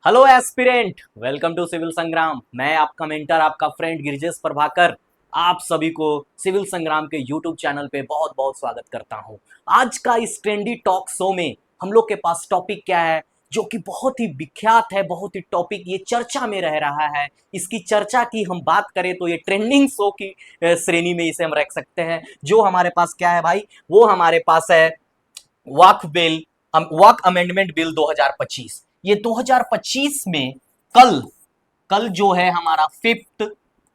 Hello aspirant, welcome to civil Sangram. मैं आपका mentor, आपका फ्रेंड गिरिजेश प्रभाकर आप सभी को सिविल संग्राम के यूट्यूब चैनल पे बहुत बहुत स्वागत करता हूं। आज का इस ट्रेंडी टॉक शो में हम लोग के पास टॉपिक क्या है जो कि बहुत ही विख्यात है, बहुत ही टॉपिक ये चर्चा में रह रहा है। इसकी चर्चा की हम बात करें तो ये ट्रेंडिंग शो की श्रेणी में इसे हम रख सकते हैं। जो हमारे पास क्या है भाई, वो हमारे पास है वक्फ बिल, वक्फ अमेंडमेंट बिल 2025। ये 2025 में कल कल जो है हमारा 5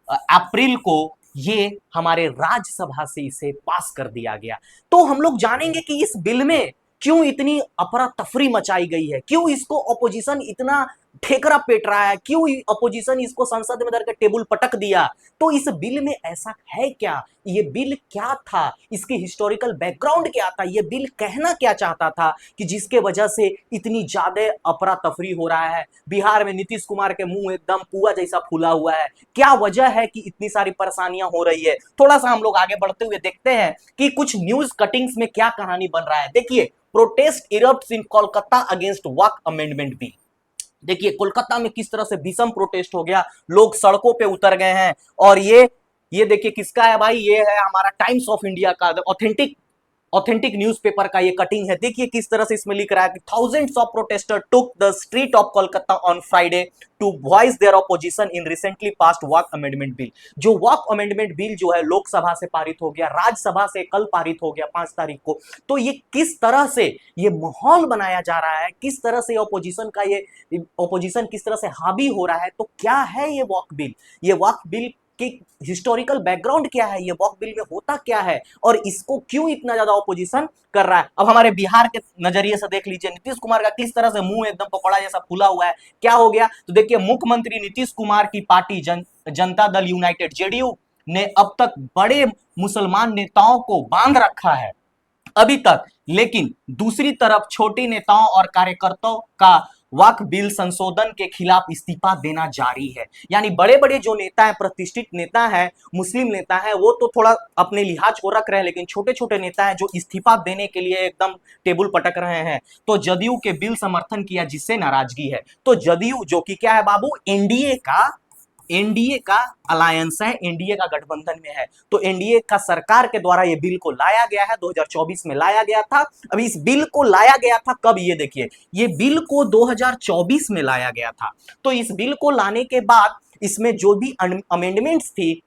अप्रैल को ये हमारे राज्यसभा से इसे पास कर दिया गया। तो हम लोग जानेंगे कि इस बिल में क्यों इतनी अफरा तफरी मचाई गई है, क्यों इसको ऑपोजिशन इतना ठेकरा पेट रहा है, क्यों अपोजिशन इसको संसद में धर के टेबल पटक दिया। तो इस बिल में ऐसा है क्या, ये बिल क्या था, इसके हिस्टोरिकल बैकग्राउंड क्या था, ये बिल कहना क्या चाहता था कि जिसके वजह से इतनी ज्यादा अफरा तफरी हो रहा है। बिहार में नीतीश कुमार के मुंह एकदम पुआ जैसा फूला हुआ है। क्या वजह है कि इतनी सारी परेशानियां हो रही है, थोड़ा सा हम लोग आगे बढ़ते हुए देखते हैं कि कुछ न्यूज कटिंग्स में क्या कहानी बन रहा है। देखिए, प्रोटेस्ट इरप्ट्स इन कोलकाता अगेंस्ट वक्फ अमेंडमेंट बिल। देखिए कोलकाता में किस तरह से भीषण प्रोटेस्ट हो गया, लोग सड़कों पे उतर गए हैं। और ये देखिए किसका है भाई, ये है हमारा टाइम्स ऑफ इंडिया का ऑथेंटिक ऑथेंटिक न्यूज़पेपर का ये कटिंग है। देखिए किस तरह से इसमें लिख रहा है कि thousands of protester took the street of Kolkata on Friday to voice their opposition in recently passed Waqf amendment bill. जो वक्फ अमेंडमेंट बिल जो है लोकसभा से पारित हो गया, राज्यसभा से कल पारित हो गया 5 तारीख को। तो ये किस तरह से ये माहौल बनाया जा रहा है, किस तरह से ऑपोजिशन का ये ऑपोजिशन किस तरह से हावी हो रहा है। तो क्या है ये वक्फ बिल, ये वक्फ बिल कि हिस्टोरिकल बैकग्राउंड क्या है, ये वक्फ बिल में होता क्या है और इसको क्यों इतना ज्यादा ऑपोजिशन कर रहा है। अब हमारे बिहार के नजरिए से देख लीजिए, नीतीश कुमार का किस तरह से मुंह एकदम पकौड़ा जैसा फूला हुआ है। क्या हो गया, तो देखिए मुख्यमंत्री नीतीश कुमार की party Janata Dal United JDU ने अब तक बड़े मुसलमान नेताओं को बांध रखा है अभी तक, लेकिन दूसरी तरफ छोटे नेताओं और कार्यकर्ताओं का वक्फ बिल संशोधन के खिलाफ इस्तीफा देना जारी है। यानी बड़े बड़े जो नेता हैं, प्रतिष्ठित नेता हैं, मुस्लिम नेता हैं, वो तो थोड़ा अपने लिहाज को रख रहे हैं, लेकिन छोटे छोटे नेता हैं जो इस्तीफा देने के लिए एकदम टेबल पटक रहे हैं। तो जदयू के बिल समर्थन किया जिससे नाराजगी है। तो जदयू जो कि क्या है बाबू, एनडीए का अलायंस है, एनडीए का गठबंधन में है। तो एनडीए का सरकार के द्वारा ये बिल को लाया गया है, 2024 में लाया गया था। अभी इस बिल को लाया गया था कब, ये देखिए, ये बिल को 2024 में लाया गया था। तो इस बिल को लाने के बाद इसमें जो भी अमेंडमेंट्स थी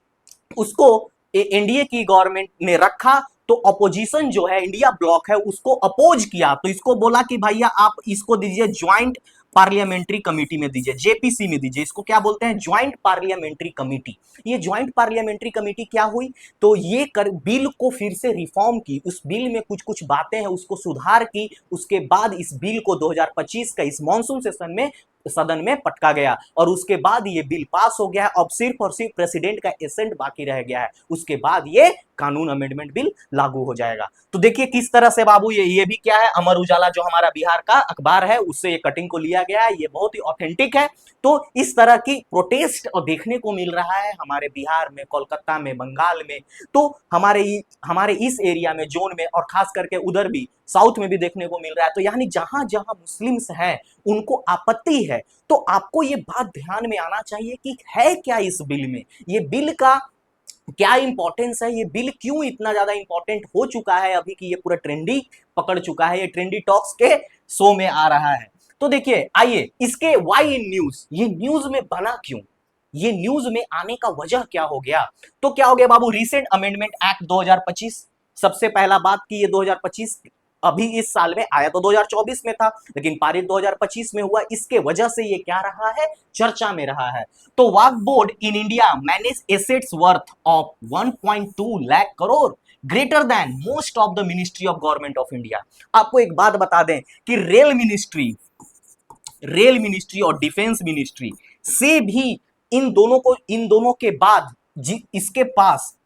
उसको एनडीए की गवर्नमेंट ने रखा। तो अपोजिशन जो है, इंडिया ब्लॉक है, उसको अपोज किया। तो इसको बोला कि भैया आप इसको दीजिए ज्वाइंट पार्लियामेंट्री कमेटी में दीजिए, जेपीसी में दीजिए। इसको क्या बोलते हैं, ज्वाइंट पार्लियामेंट्री कमेटी। ये ज्वाइंट पार्लियामेंट्री कमेटी क्या हुई, तो ये बिल को फिर से रिफॉर्म की, उस बिल में कुछ कुछ बातें हैं उसको सुधार की। उसके बाद इस बिल को 2025 का इस मॉनसून सेशन में सदन में पटका गया और उसके बाद ये बिल पास हो गया है। अब सिर्फ और सिर्फ प्रेसिडेंट का एसेंट बाकी रह गया है, उसके बाद ये कानून अमेंडमेंट बिल लागू हो जाएगा। तो देखिए किस तरह से बाबू, ये भी क्या है, अमर उजाला जो हमारा बिहार का अखबार है उससे ये कटिंग को लिया गया है, ये बहुत ही ऑथेंटिक है। तो इस तरह की प्रोटेस्ट और देखने को मिल रहा है हमारे बिहार में, कोलकाता में, बंगाल में। तो हमारे इस एरिया में, जोन में, और खास करके उधर भी साउथ में भी देखने को मिल रहा है। तो यानी जहां जहां मुस्लिम्स हैं उनको आपत्ति है। तो आपको ये बात ध्यान में आना चाहिए कि है क्या इस बिल में, ये बिल का क्या इंपॉर्टेंस है, ये बिल क्यों इतना ज्यादा इंपॉर्टेंट हो चुका है अभी कि ये पूरा ट्रेंडी पकड़ चुका है, ये ट्रेंडी टॉक्स के शो में आ रहा है। तो देखिए आइए इसके वाई इन न्यूज, ये न्यूज में बना क्यों, ये न्यूज में आने का वजह क्या हो गया। तो क्या हो गया बाबू, रिसेंट अमेंडमेंट एक्ट 2025। सबसे पहला बात कि ये 2025 अभी इस साल में आया तो 2024 में था, लेकिन पारित 2025 में हुआ। इसके वजह से ये क्या रहा है, चर्चा में रहा है। तो वक्फ board in India manage assets worth of 1.2 lakh crore, greater than most of the ministry of government of India. आपको एक बात बता दें कि रेल मिनिस्ट्री और डिफेंस मिनिस्ट्री से भी इन दोनों के बाद इसके पास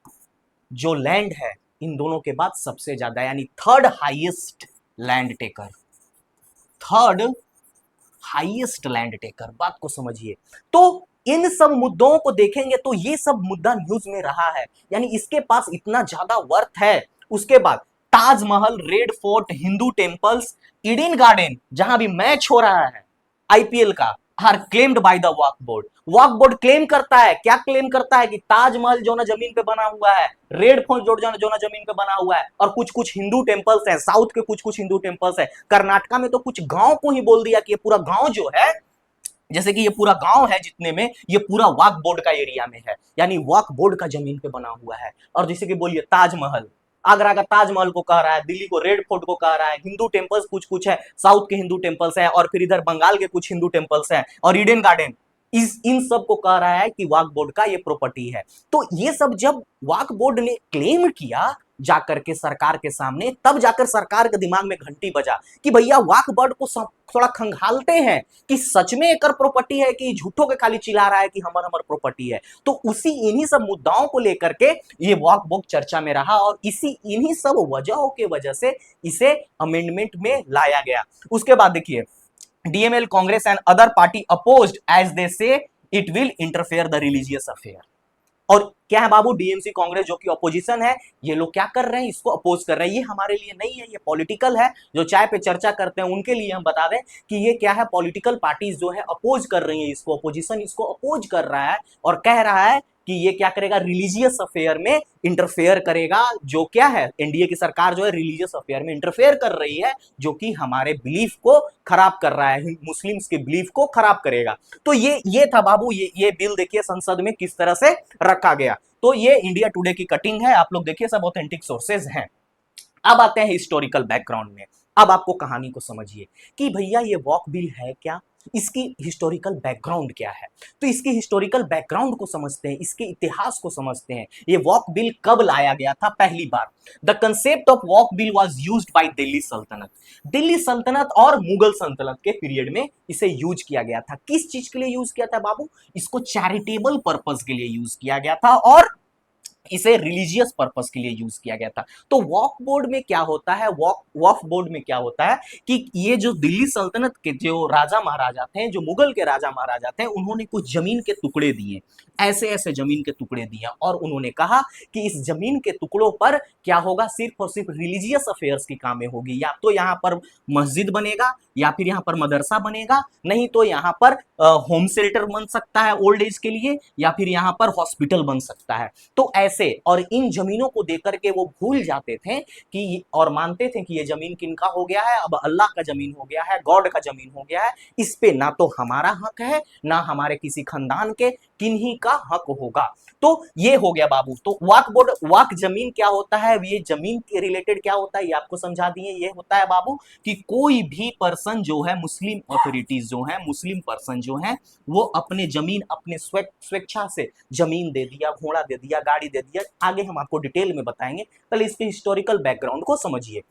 जो लैंड है, इन दोनों के बाद सबसे ज्यादा, यानी थर्ड हाईएस्ट लैंड टेकर। बात को समझिए। तो इन सब मुद्दों को देखेंगे तो ये सब मुद्दा न्यूज में रहा है, यानी इसके पास इतना ज्यादा वर्थ है। उसके बाद Taj Mahal, Red Fort, Hindu temples, Eden garden जहां भी मैच हो रहा है आईपीएल का, are claimed by the Waqf board. Waqf board claim करता है, क्या क्लेम करता है कि ताजमहल जो ना जमीन पे बना हुआ है, रेड फोर्ट जो ना जमीन पे बना हुआ है, और कुछ कुछ हिंदू टेम्पल्स हैं, साउथ के कुछ कुछ हिंदू टेम्पल्स हैं, कर्नाटका में तो कुछ गांव को ही बोल दिया कि ये पूरा गांव जो है, जैसे कि ये पूरा गांव है जितने में, ये पूरा वक्फ बोर्ड का एरिया में है, यानी वक्फ बोर्ड का जमीन पे बना हुआ है। और जैसे कि बोलिए ताजमहल, आगरा का ताजमहल को कह रहा है, दिल्ली को रेड फोर्ट को कह रहा है, हिंदू टेम्पल्स कुछ कुछ है, साउथ के हिंदू टेम्पल्स है, और फिर इधर बंगाल के कुछ हिंदू टेम्पल्स है, और ईडन गार्डन, इस इन सब को कह रहा है कि वक्फ बोर्ड का ये प्रॉपर्टी है। तो ये सब जब वक्फ बोर्ड ने क्लेम किया जाकर के सरकार के सामने, तब जाकर सरकार के दिमाग में घंटी बजा कि भैया वक्फ बोर्ड को थोड़ा खंगालते हैं कि सच में एक प्रॉपर्टी है कि झूठों के खाली चिल्ला रहा है कि हमार हमार प्रॉपर्टी है। तो उसी इन्हीं सब मुद्दाओं को लेकर के ये वक्फ बोर्ड चर्चा में रहा, और इसी इन्हीं सब वजहों के वजह से इसे अमेंडमेंट में लाया गया। उसके बाद देखिए, DML, Congress and other party opposed as they say it will interfere the religious affair। और क्या है बाबू, डीएमसी कांग्रेस जो कि ऑपोजिशन है, ये लोग क्या कर रहे हैं, इसको अपोज कर रहे हैं। ये हमारे लिए नहीं है, ये पॉलिटिकल है। जो चाय पे चर्चा करते हैं उनके लिए हम बता दें कि ये क्या है, पॉलिटिकल पार्टीज जो है अपोज कर रही है इसको, अपोजिशन इसको अपोज कर रहा है और कह रहा है कि ये क्या करेगा, रिलीजियस अफेयर में इंटरफेयर करेगा। जो क्या है, एनडीए की सरकार जो है रिलीजियस अफेयर में इंटरफेयर कर रही है, जो कि हमारे बिलीफ को खराब कर रहा है, मुस्लिम्स के बिलीफ को खराब करेगा। तो ये था बाबू, ये बिल देखिए संसद में किस तरह से रखा गया। तो ये इंडिया टुडे की कटिंग है, आप लोग देखिए, सब ऑथेंटिक सोर्सेज हैं। अब आते हैं हिस्टोरिकल बैकग्राउंड में। अब आपको कहानी को समझिए कि भैया ये वॉक बिल है क्या, इसकी हिस्टोरिकल बैकग्राउंड क्या है। तो इसकी हिस्टोरिकल बैकग्राउंड को समझते हैं, इसके इतिहास को समझते हैं। ये वॉक बिल कब लाया गया था पहली बार। द कंसेप्ट ऑफ वॉक bill was used by Delhi सल्तनत। दिल्ली सल्तनत और मुगल सल्तनत के पीरियड में इसे यूज किया गया था। किस चीज के लिए यूज किया था बाबू, इसको चैरिटेबल पर्पस के लिए यूज किया गया था, और इसे रिलीजियस पर्पस के लिए यूज किया गया था। तो वक्फ बोर्ड में क्या होता है, वक्फ बोर्ड में क्या होता है कि ये जो दिल्ली सल्तनत के जो राजा महाराजा थे, जो मुगल के राजा महाराजा थे, उन्होंने कुछ जमीन के टुकड़े दिए, ऐसे ऐसे जमीन के टुकड़े दिए, और उन्होंने कहा कि इस जमीन के टुकड़ों पर क्या होगा, सिर्फ और सिर्फ रिलीजियस अफेयर्स की कामें होगी। या तो यहाँ पर मस्जिद बनेगा, या फिर यहाँ पर मदरसा बनेगा, नहीं तो यहाँ पर होम शेल्टर बन सकता है ओल्ड एज के लिए, या फिर यहाँ पर हॉस्पिटल बन सकता है। तो ऐसे, और इन जमीनों को देकर के वो भूल जाते थे कि, और मानते थे कि ये जमीन किनका हो गया है, अब अल्लाह का जमीन हो गया है, गॉड का जमीन हो गया है, इस पे ना तो हमारा हक है, ना हमारे किसी खानदान के, किन्हीं का हक होगा। तो ये हो गया बाबू। तो वक्फ बोर्ड, वक्फ जमीन क्या होता है, ये जमीन के रिलेटेड क्या होता है, ये आपको समझा दिए। ये होता है बाबू कि कोई भी पर्सन जो है, मुस्लिम अथॉरिटीज जो है, मुस्लिम पर्सन जो है, वो अपने जमीन अपने स्वेच्छा से जमीन दे दिया, घोड़ा दे दिया, गाड़ी दे दिया, आगे हम आपको डिटेल में बताएंगे। पहले इसके हिस्टोरिकल बैकग्राउंड को समझिए।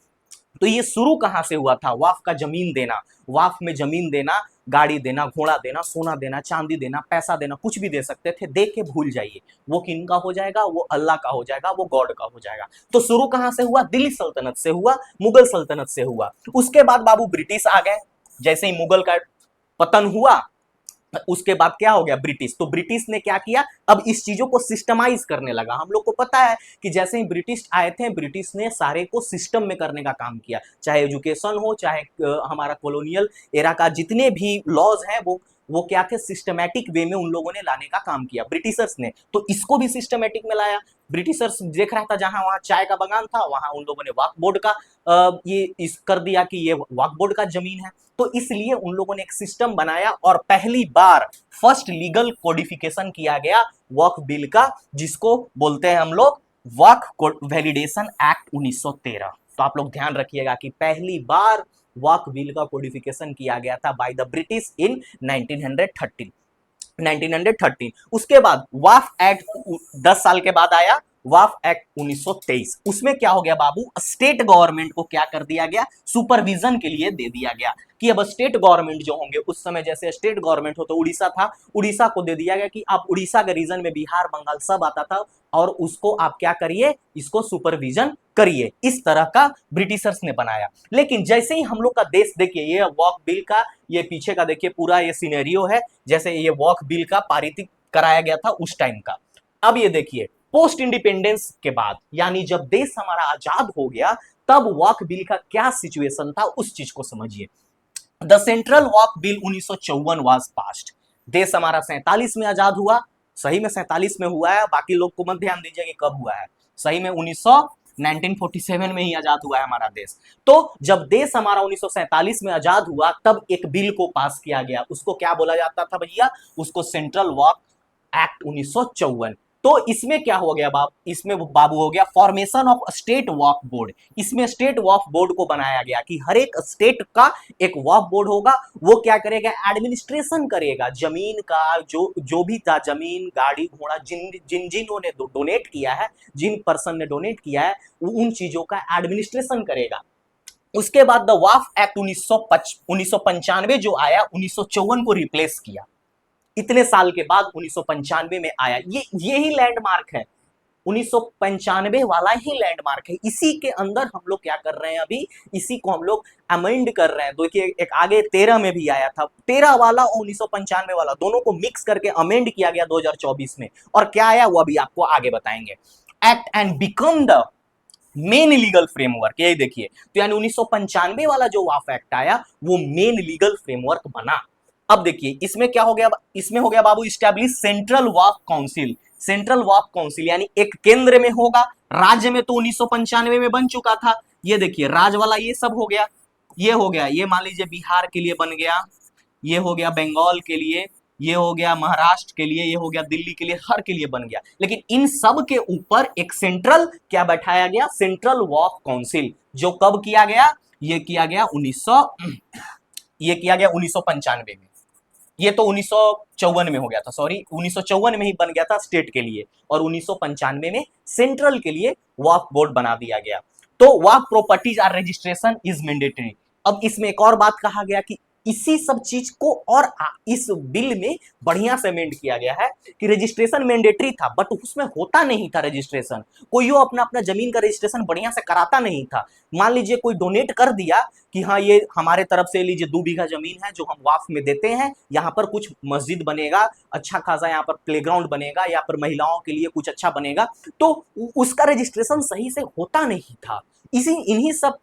तो ये शुरू कहां से हुआ था, वक्फ का जमीन देना, वक्फ में जमीन देना, गाड़ी देना, घोड़ा देना, सोना देना, चांदी देना, पैसा देना, कुछ भी दे सकते थे, दे के भूल जाइए। वो किनका हो जाएगा, वो अल्लाह का हो जाएगा, वो गॉड का हो जाएगा। तो शुरू कहां से हुआ, दिल्ली सल्तनत से हुआ, मुगल सल्तनत से हुआ। उसके बाद बाबू ब्रिटिश आ गए। जैसे ही मुगल का पतन हुआ, उसके बाद क्या हो गया, ब्रिटिश। तो ब्रिटिश ने क्या किया, अब इस चीजों को सिस्टमाइज करने लगा। हम लोग को पता है कि जैसे ही ब्रिटिश आए थे, ब्रिटिश ने सारे को सिस्टम में करने का काम किया, चाहे एजुकेशन हो, चाहे हमारा कॉलोनियल एरा का जितने भी लॉज हैं, वो क्या थे, सिस्टमैटिक वे में उन लोगों ने लाने का काम किया ब्रिटिशर्स ने। तो इसको भी सिस्टमैटिक में लाया। ब्रिटिशर्स देख रहा था जहां वहां चाय का बगान था, वहां उन लोगों ने वक्फ बोर्ड का ये इस कर दिया कि ये वक्फ बोर्ड का जमीन है। तो इसलिए उन लोगों ने एक सिस्टम बनाया, और पहली बार फर्स्ट लीगल कोडिफिकेशन किया गया वक्फ बिल का, जिसको बोलते हैं हम लोग वक्फ वैलिडेशन एक्ट 1913। तो आप लोग ध्यान रखिएगा कि पहली बार वक्फ बिल का कोडिफिकेशन किया गया था बाय द ब्रिटिश इन 1913। उसके बाद वक्फ एक्ट 10 साल के बाद आया, वक्फ एक्ट 1923। उसमें क्या हो गया बाबू, स्टेट गवर्नमेंट को क्या कर दिया गया, सुपरविजन के लिए दे दिया गया कि अब स्टेट गवर्नमेंट जो होंगे, उस समय जैसे स्टेट गवर्नमेंट हो तो उड़ीसा था, उड़ीसा को दे दिया गया कि आप उड़ीसा के रीजन में बिहार, बंगाल सब आता था, और उसको आप क्या करिए, इसको सुपरविजन करिए। इस तरह का ब्रिटिशर्स ने बनाया। लेकिन जैसे ही हम लोग का देश, देखिए ये वक्फ बिल का, ये पीछे का देखिए पूरा ये सिनेरियो है, जैसे ये वक्फ बिल का पारित कराया गया था उस टाइम का। अब ये देखिए पोस्ट इंडिपेंडेंस के बाद, यानी जब देश हमारा आजाद हो गया, तब वक्फ बिल का क्या सिचुएशन था, उस चीज को समझिए। The central walk bill 1954 was passed. देश हमारा 47 में आजाद हुआ, सही में 47 में हुआ है, बाकी लोग को मत ध्यान दीजिए कि कब हुआ है, सही में 1947 में ही आजाद हुआ है हमारा देश। तो जब देश हमारा 1947 में आजाद हुआ तब एक बिल को पास किया गया, उसको क्या बोला जाता था भैया, उसको सेंट्रल वॉक एक्ट 1954। तो इसमें क्या हो गया इसमें बाबू हो गया formation of state Waqf board. इसमें स्टेट वक्फ बोर्ड को बनाया गया कि हर एक स्टेट का एक वक्फ बोर्ड होगा, वो क्या करेगा, एडमिनिस्ट्रेशन करेगा जमीन का, जो जो भी था, जमीन, गाड़ी, घोड़ा, जिन्होंने डोनेट किया है, जिन पर्सन ने डोनेट किया है, उन चीजों का एडमिनिस्ट्रेशन करेगा। उसके बाद द वक्फ एक्ट 1995 जो आया 1954 को रिप्लेस किया, इतने साल के बाद 1995 में आया। ये ही लैंडमार्क है, 1995 वाला ही लैंडमार्क है। इसी के अंदर हम लोग क्या कर रहे हैं अभी, इसी को हम लोग अमेंड कर रहे हैं। देखिए एक आगे 13 में भी आया था, 13 वाला और 1995 वाला दोनों को मिक्स करके अमेंड किया गया 2024 में। और क्या आया वो अभी आपको आगे बताएंगे। Act and become the main legal framework, यही देखिए, तो यानी 1995 वाला जो वाफ एक्ट आया वो मेन लीगल फ्रेमवर्क बना। अब देखिए इसमें क्या हो गया, इसमें हो गया बाबू establish central Waqf council. Central Waqf council यानी एक केंद्र में होगा, राज्य में तो 1995 में बन चुका था। ये देखिए राज्य वाला ये सब हो गया, ये हो गया, ये मान लीजिए बिहार के लिए बन गया, ये हो गया बंगाल के लिए, ये हो गया महाराष्ट्र के लिए, ये हो गया दिल्ली के लिए, हर के लिए बन गया। लेकिन इन सब के ऊपर एक सेंट्रल क्या बैठाया गया, सेंट्रल वक्फ काउंसिल, जो कब किया गया, ये किया गया 1995 में। ये तो 1954 में हो गया था, सॉरी 1954 में ही बन गया था स्टेट के लिए, और 1995 में सेंट्रल के लिए वक्फ बोर्ड बना दिया गया। तो वक्फ properties are registration is mandatory. अब इसमें एक और बात कहा गया कि इसी सब चीज को और इस बिल में बढ़िया से अमेंड किया गया है कि रजिस्ट्रेशन मैंडेटरी था, बट उसमें होता नहीं था रजिस्ट्रेशन। कोई वो अपना अपना जमीन का रजिस्ट्रेशन बढ़िया से कराता नहीं था। मान लीजिए कोई डोनेट कर दिया कि हाँ ये हमारे तरफ से लीजिए 2 बीघा जमीन है जो हम वाफ में देते हैं, यहाँ पर कुछ मस्जिद बनेगा, अच्छा खासा यहाँ पर प्लेग्राउंड बनेगा, यहाँ पर महिलाओं के लिए कुछ अच्छा बनेगा, तो उसका रजिस्ट्रेशन सही से होता नहीं था। इन्हीं सब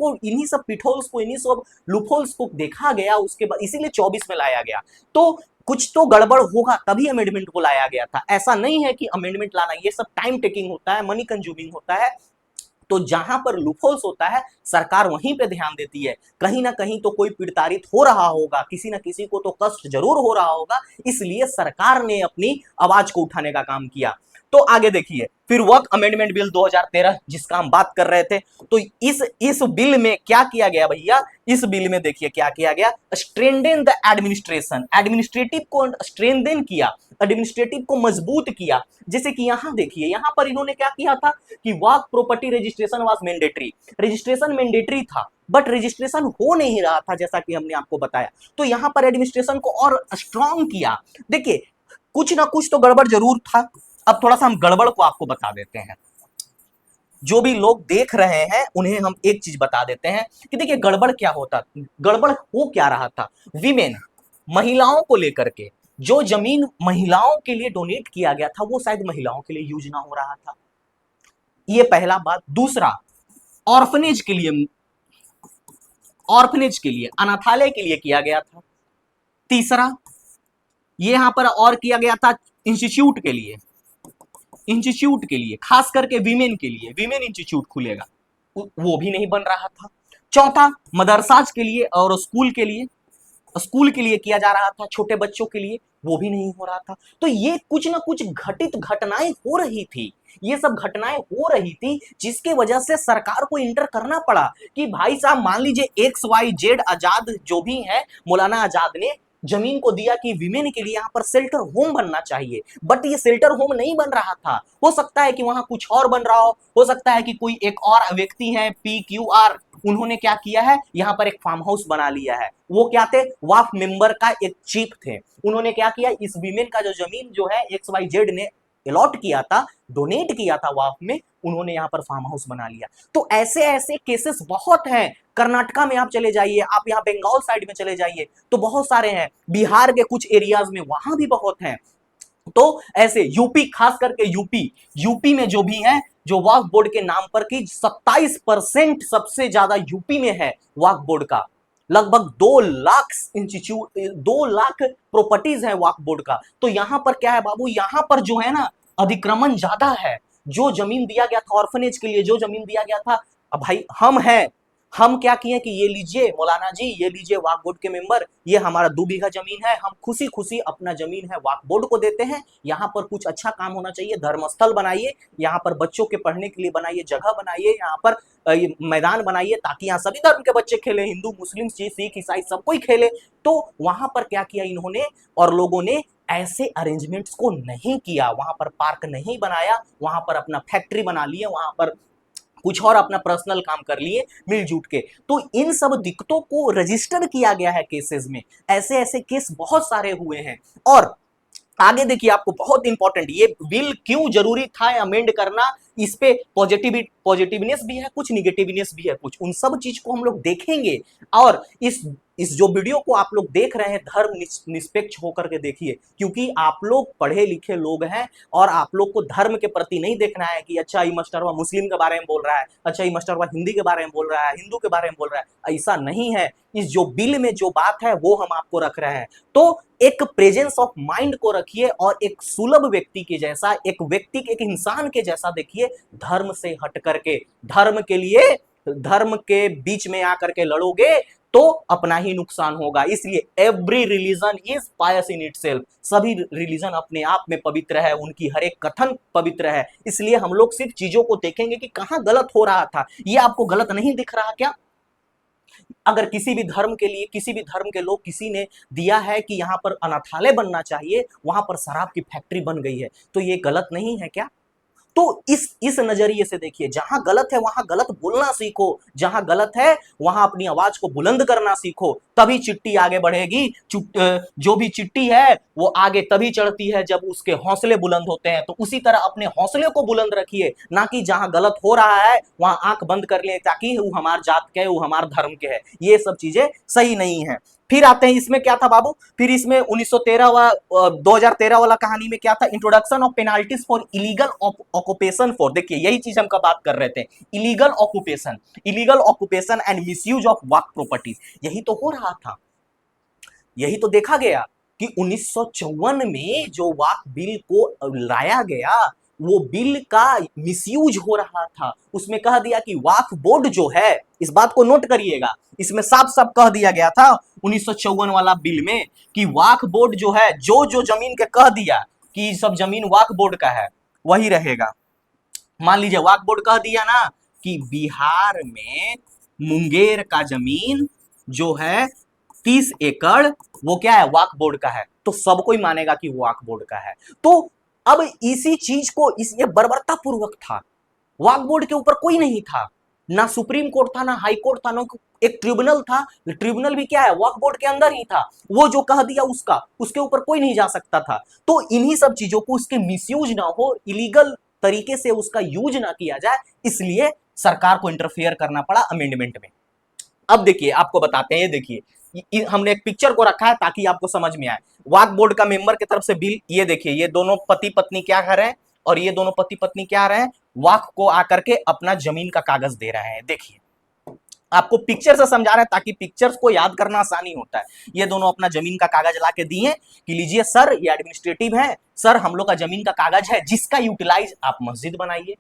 पिटहोल्स को, इन्हीं सब लूपहोल्स को देखा गया, उसके बाद इसीलिए 24 में लाया गया। तो कुछ तो गड़बड़ होगा तभी अमेंडमेंट को लाया गया था। ऐसा नहीं है कि अमेंडमेंट लाना ये सब टाइम टेकिंग होता है, मनी कंज्यूमिंग होता है। तो जहां पर लूपहोल्स होता है सरकार वहीं पे ध्यान देती है। कहीं ना कहीं तो कोई पीड़ितारित हो रहा होगा, किसी ना किसी को तो कष्ट जरूर हो रहा होगा, इसलिए सरकार ने अपनी आवाज को उठाने का काम किया। तो आगे देखिए, फिर वक्फ अमेंडमेंट बिल 2013 जिसका हम बात कर रहे थे, तो इस बिल में क्या किया गया भैया, इस बिल में देखिए क्या किया गया, स्ट्रेंथन द एडमिनिस्ट्रेशन, एडमिनिस्ट्रेटिव को स्ट्रेंथन किया, एडमिनिस्ट्रेटिव को मजबूत किया। जैसे कि यहां देखिए, यहां पर इन्होंने क्या किया था कि वक्फ property registration was mandatory, registration mandatory था, बट रजिस्ट्रेशन हो नहीं रहा था जैसा कि हमने आपको बताया। तो यहां पर एडमिनिस्ट्रेशन को और स्ट्रांग किया। देखिए कुछ ना कुछ तो गड़बड़ जरूर था। अब थोड़ा सा हम गड़बड़ को आपको बता देते हैं, जो भी लोग देख रहे हैं उन्हें हम एक चीज बता देते हैं कि देखिए गड़बड़ क्या होता, गड़बड़ हो क्या रहा था। विमेन, महिलाओं को लेकर के जो जमीन महिलाओं के लिए डोनेट किया गया था वो शायद महिलाओं के लिए यूज ना हो रहा था, ये पहला बात। दूसरा, ऑर्फनेज के लिए, ऑर्फनेज के लिए, अनाथालय के लिए किया गया था। तीसरा, ये यहां पर और किया गया था इंस्टीट्यूट के लिए, इंस्टीट्यूट के लिए, खास करके वीमेन के लिए, वीमेन इंस्टीट्यूट खुलेगा, वो भी नहीं बन रहा था। चौथा, मदरसाज के लिए और स्कूल के लिए, स्कूल के लिए किया जा रहा था, छोटे बच्चों के लिए, वो भी नहीं हो रहा था। तो ये कुछ ना कुछ घटित घटनाएं हो रही थी, ये सब घटनाएं हो रही थी जिसके वजह से सरकार को इंटर करना पड़ा कि भाई साहब मान लीजिए XYZ आजाद जो भी है, मौलाना आजाद ने जमीन को दिया कि विमेन के लिए यहाँ पर शेल्टर होम बनना चाहिए, बट ये शेल्टर होम नहीं बन रहा था। हो सकता है कि वहां कुछ और बन रहा हो सकता है कि कोई एक और व्यक्ति है PQR, उन्होंने क्या किया है, यहाँ पर एक फार्म हाउस बना लिया है। वो क्या थे, वाफ मेंबर का एक चीफ थे, उन्होंने क्या किया, इस विमेन का जो जमीन जो है XYZ ने अलॉट किया था, डोनेट किया था वाफ में, उन्होंने यहाँ पर फार्म हाउस बना लिया। तो ऐसे ऐसे केसेस बहुत हैं। कर्नाटका में आप चले जाइए, आप यहाँ बंगाल साइड में चले जाइए तो बहुत सारे हैं, बिहार के कुछ एरियाज में वहां भी बहुत हैं। तो ऐसे यूपी, खास करके यूपी में जो भी है, जो वक्फ बोर्ड के नाम पर की 27% सबसे ज्यादा यूपी में है वक्फ बोर्ड का, लगभग 2 लाख इंस्टीट्यूट, 2 लाख प्रॉपर्टीज है वक्फ बोर्ड का। तो यहां पर क्या है बाबू, यहां पर जो है ना अधिक्रमण ज्यादा है। जो जमीन दिया गया था ऑर्फनेज के लिए, जो जमीन दिया गया था, अब भाई हम क्या किए कि ये लीजिए मौलाना जी, ये लीजिए वक्फ बोर्ड के मेंबर, ये हमारा 2 बीघा जमीन है, हम खुशी खुशी अपना जमीन है वक्फ बोर्ड को देते हैं। यहाँ पर कुछ अच्छा काम होना चाहिए, धर्मस्थल बनाइए, यहाँ पर बच्चों के पढ़ने के लिए बनाइए, जगह बनाइए, यहाँ पर मैदान बनाइए ताकि यहाँ सभी धर्म के बच्चे खेले, हिंदू मुस्लिम सिख ईसाई सब कोई खेले। तो वहां पर क्या किया इन्होंने और लोगों ने, ऐसे अरेंजमेंट्स को नहीं किया, वहां पर पार्क नहीं बनाया, वहां पर अपना फैक्ट्री बना लिए, वहां पर कुछ और अपना पर्सनल काम कर लिए मिलजुट के। तो इन सब दिक्कतों को रजिस्टर किया गया है केसेस में, ऐसे ऐसे केस बहुत सारे हुए हैं। और आगे देखिए, आपको बहुत इंपॉर्टेंट, ये बिल क्यों जरूरी था अमेंड करना, इस पे पॉजिटिवनेस भी है कुछ, निगेटिवनेस भी है कुछ, उन सब चीज को हम लोग देखेंगे। और इस जो वीडियो को आप लोग देख रहे हैं, धर्म निष्पक्ष होकर के देखिए, क्योंकि आप लोग पढ़े लिखे लोग हैं और आप लोग को धर्म के प्रति नहीं देखना है कि अच्छा ये मास्टरवा मुस्लिम के बारे में बोल रहा है, अच्छा ये मास्टरवा हिंदी के बारे में बोल रहा है, हिंदू के बारे में बोल रहा है। ऐसा नहीं है। इस जो बिल में जो बात है वो हम आपको रख रहे हैं। तो एक प्रेजेंस ऑफ माइंड को रखिए और एक सुलभ व्यक्ति के जैसा, एक इंसान के जैसा देखिए, धर्म से हट करके, धर्म के लिए, धर्म के बीच में आकर के लड़ोगे तो अपना ही नुकसान होगा। इसलिए every religion is pious in itself, सभी रिलीजन अपने आप में पवित्र है, उनकी हर एक कथन पवित्र है। इसलिए हम लोग सिर्फ चीजों को देखेंगे कि कहां गलत हो रहा था। ये आपको गलत नहीं दिख रहा क्या? अगर किसी भी धर्म के लिए, किसी भी धर्म के लोग, किसी ने दिया है कि यहां पर अनाथालय बनना चाहिए, वहां पर शराब की फैक्ट्री बन गई है, तो ये गलत नहीं है क्या? तो इस नजरिए से देखिए, जहां गलत है वहां गलत बोलना सीखो, जहां गलत है वहां अपनी आवाज को बुलंद करना सीखो, तभी चिट्टी आगे बढ़ेगी। जो भी चिट्टी है वो आगे तभी चढ़ती है जब उसके हौसले बुलंद होते हैं। तो उसी तरह अपने हौसले को बुलंद रखिए, ना कि जहां गलत हो रहा है वहां आंख बंद कर ले ताकि वो हमार जात के है, वो हमार धर्म के है। ये सब चीजें सही नहीं है। फिर आते हैं, इसमें क्या था बाबू, फिर इसमें 2013 वाला कहानी में क्या था, introduction of penalties for illegal occupation for, देखिए यही चीज हम बात कर रहे थे, illegal occupation and misuse of Waqf properties. यही तो हो रहा था, यही तो देखा गया कि 1954 में जो वक्फ बिल को लाया गया, वो बिल का मिसयूज हो रहा था। उसमें कह दिया कि वक्फ बोर्ड जो है, इस बात को नोट करिएगा, इसमें साफ साफ कह दिया गया था 1954 वाला बिल में कि वक्फ बोर्ड जो है, जो जो जमीन के कह दिया कि सब जमीन वक्फ बोर्ड का है वही रहेगा। मान लीजिए वक्फ बोर्ड कह दिया ना कि बिहार में मुंगेर का जमीन जो है 30 एकड़, वो क्या है, वक्फ बोर्ड का है, तो सब कोई मानेगा कि वो वक्फ बोर्ड का है। तो अब इसी चीज को, ये बर्बरता पूर्वक था, वक्फ बोर्ड के ऊपर कोई नहीं था, ना सुप्रीम कोर्ट था, ना हाई कोर्ट था, ना एक ट्रिब्यूनल था। ट्रिब्यूनल भी क्या है, वक्फ बोर्ड के अंदर ही था। वो जो कह दिया उसके ऊपर कोई नहीं जा सकता था। तो इन्हीं सब चीजों को, उसके मिसयूज ना हो, इलीगल तरीके से उसका यूज ना किया जाए, इसलिए सरकार को इंटरफेयर करना पड़ा अमेंडमेंट में। अब देखिए, आपको बताते हैं, ये देखिए, हमने एक पिक्चर को रखा है ताकि आपको समझ में आए। वक्फ बोर्ड का मेंबर की तरफ से बिल, ये देखिए, ये दोनों पति पत्नी क्या कर रहे हैं, और ये दोनों पति पत्नी क्या रहे हैं, वक्फ को आकर के अपना जमीन का कागज दे रहे हैं। देखिए, आपको पिक्चर से समझा रहे हैं ताकि पिक्चर्स को याद करना आसानी होता है। ये दोनों अपना जमीन का कागज ला के दिए कि लीजिए सर, ये एडमिनिस्ट्रेटिव है, सर हम लोग का जमीन का कागज है, जिसका यूटिलाइज आप मस्जिद बनाइए,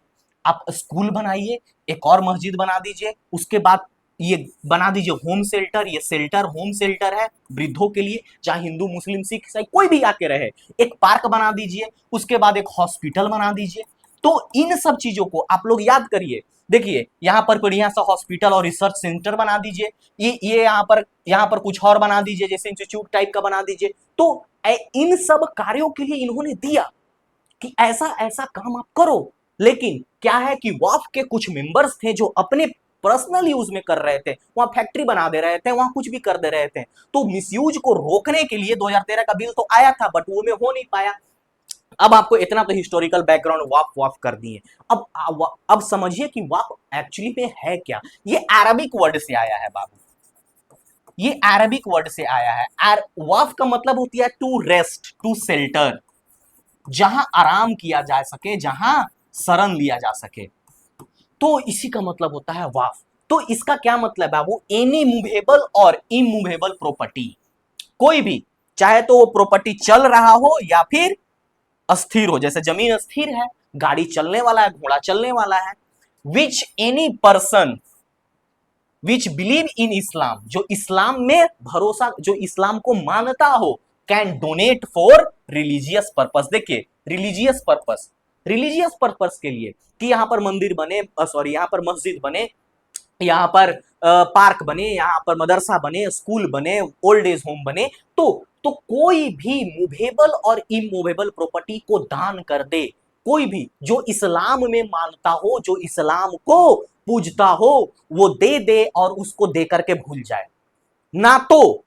आप स्कूल बनाइए, एक और मस्जिद बना दीजिए, उसके बाद ये बना दीजिए होम शेल्टर, ये शेल्टर होम शेल्टर है वृद्धों के लिए, चाहे हिंदू मुस्लिम सिख ईसाई कोई भी आके रहे। एक पार्क बना दीजिए, उसके बाद एक हॉस्पिटल बना दीजिए। तो इन सब चीजों को आप लोग याद करिए। देखिए, यहाँ पर बढ़िया सा हॉस्पिटल और रिसर्च सेंटर बना दीजिए, ये यहाँ पर कुछ और बना दीजिए, जैसे इंस्टीट्यूट टाइप का बना दीजिए। तो इन सब कार्यों के लिए इन्होंने दिया कि ऐसा ऐसा काम आप करो। लेकिन क्या है कि वक्फ के कुछ मेंबर्स थे जो अपने पर्सनल यूज में कर रहे थे, वहां फैक्ट्री बना दे रहे थे, वहां कुछ भी कर दे रहे थे। तो मिसयूज को रोकने के लिए 2013 का बिल तो आया था, बट वो में हो नहीं पाया। अब आपको इतना तो हिस्टोरिकल बैकग्राउंड वक्फ कर दिए। अब समझिए कि वक्फ एक्चुअली में है क्या। ये अरबिक वर्ड से आया है बाबू, ये अरबिक वर्ड से आया है। वक्फ का मतलब होती है टू रेस्ट, टू शेल्टर, जहां आराम किया जा सके, जहां शरण लिया जा सके, तो इसी का मतलब होता है वक्फ। तो इसका क्या मतलब है वो, एनी मूवेबल और इमूवेबल प्रॉपर्टी, कोई भी, चाहे तो वो प्रॉपर्टी चल रहा हो या फिर अस्थिर हो, जैसे जमीन अस्थिर है, गाड़ी चलने वाला है, घोड़ा चलने वाला है, which any person which believe in Islam, जो इस्लाम में भरोसा, जो इस्लाम को मानता हो, can donate for religious purpose. देखिए रिलीजियस पर्पस के लिए, कि यहां पर मंदिर बने, सॉरी यहां पर मस्जिद बने, यहाँ पर पार्क बने, यहाँ पर मदरसा बने, स्कूल बने, ओल्ड एज होम बने, तो कोई भी मूवेबल और इमूवेबल प्रॉपर्टी को दान कर दे, कोई भी जो इस्लाम में मानता हो, जो इस्लाम को पूजता हो, वो दे दे और उसको दे करके भूल जाए। ना तो